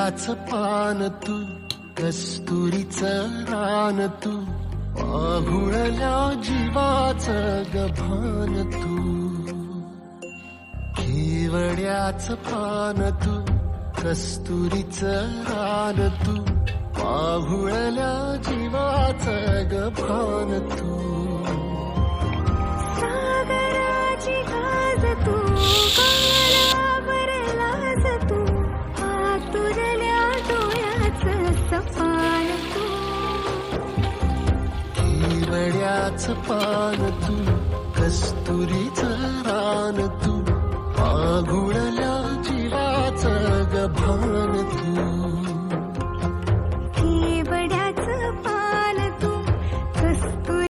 केवड्याचं पान तू, कस्तुरीचं रान तू, पाहुळल्या जीवाचं गभान तू. केवड्याचं पान तू, कस्तुरीचं रान तू, पाहुळल्या जीवाचं गभान तू. सागराची गाज तू, कालावरलाज तू, आतुरल्या डोळ्याचं सपान तू. केवड्याचं पान तू, कस्तुरीचं रान तू, पाहुळल्या जीवाचं गभान तू.